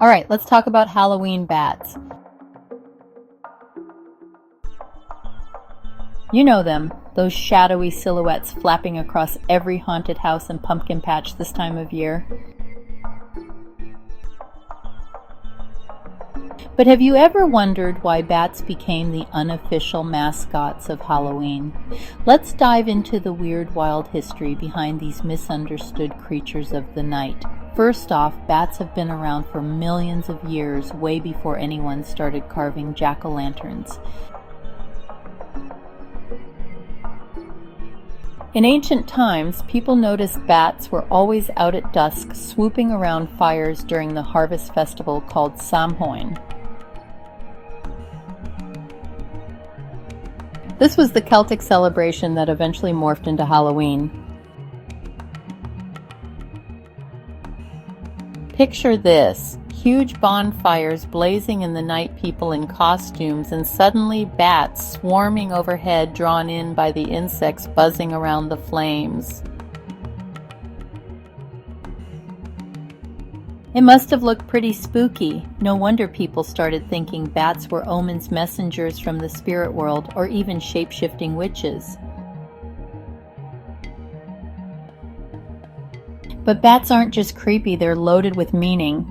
All right, let's talk about Halloween bats. You know them, those shadowy silhouettes flapping across every haunted house and pumpkin patch this time of year. But have you ever wondered why bats became the unofficial mascots of Halloween? Let's dive into the weird, wild history behind these misunderstood creatures of the night. First off, bats have been around for millions of years, way before anyone started carving jack-o'-lanterns. In ancient times, people noticed bats were always out at dusk, swooping around fires during the harvest festival called Samhain. This was the Celtic celebration that eventually morphed into Halloween. Picture this, huge bonfires blazing in the night, people in costumes, and suddenly bats swarming overhead, drawn in by the insects buzzing around the flames. It must have looked pretty spooky. No wonder people started thinking bats were omens, messengers from the spirit world, or even shape-shifting witches. But bats aren't just creepy, they're loaded with meaning.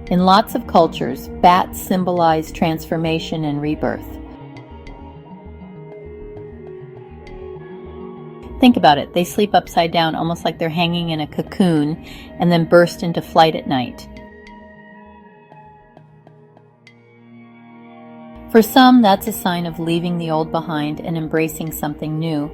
In lots of cultures, bats symbolize transformation and rebirth. Think about it, they sleep upside down almost like they're hanging in a cocoon and then burst into flight at night. For some, that's a sign of leaving the old behind and embracing something new.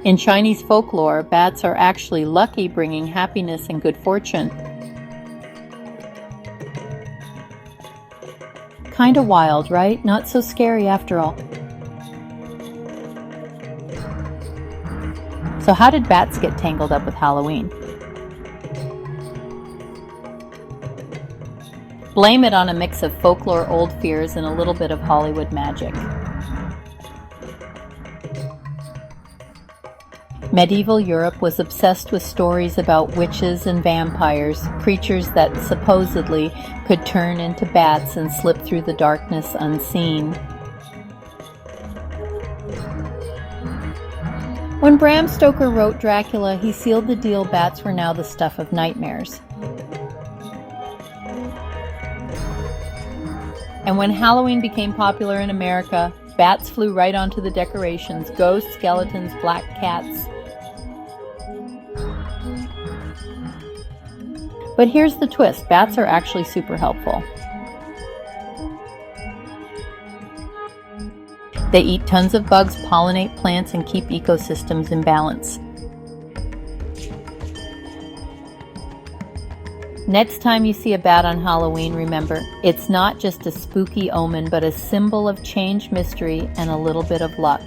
In Chinese folklore, bats are actually lucky, bringing happiness and good fortune. Kinda wild, right? Not so scary after all. So how did bats get tangled up with Halloween? Blame it on a mix of folklore, old fears, and a little bit of Hollywood magic. Medieval Europe was obsessed with stories about witches and vampires, creatures that supposedly could turn into bats and slip through the darkness unseen. When Bram Stoker wrote Dracula, he sealed the deal bats were now the stuff of nightmares. And when Halloween became popular in America, bats flew right onto the decorations, ghosts, skeletons, black cats. But here's the twist, bats are actually super helpful. They eat tons of bugs, pollinate plants, and keep ecosystems in balance. Next time you see a bat on Halloween, remember, it's not just a spooky omen, but a symbol of change, mystery, and a little bit of luck.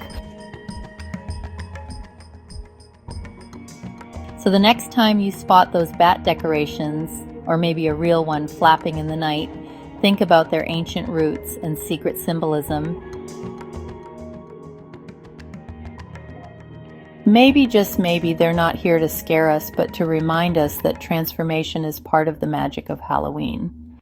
So the next time you spot those bat decorations, or maybe a real one flapping in the night, think about their ancient roots and secret symbolism. Maybe, just maybe, they're not here to scare us, but to remind us that transformation is part of the magic of Halloween.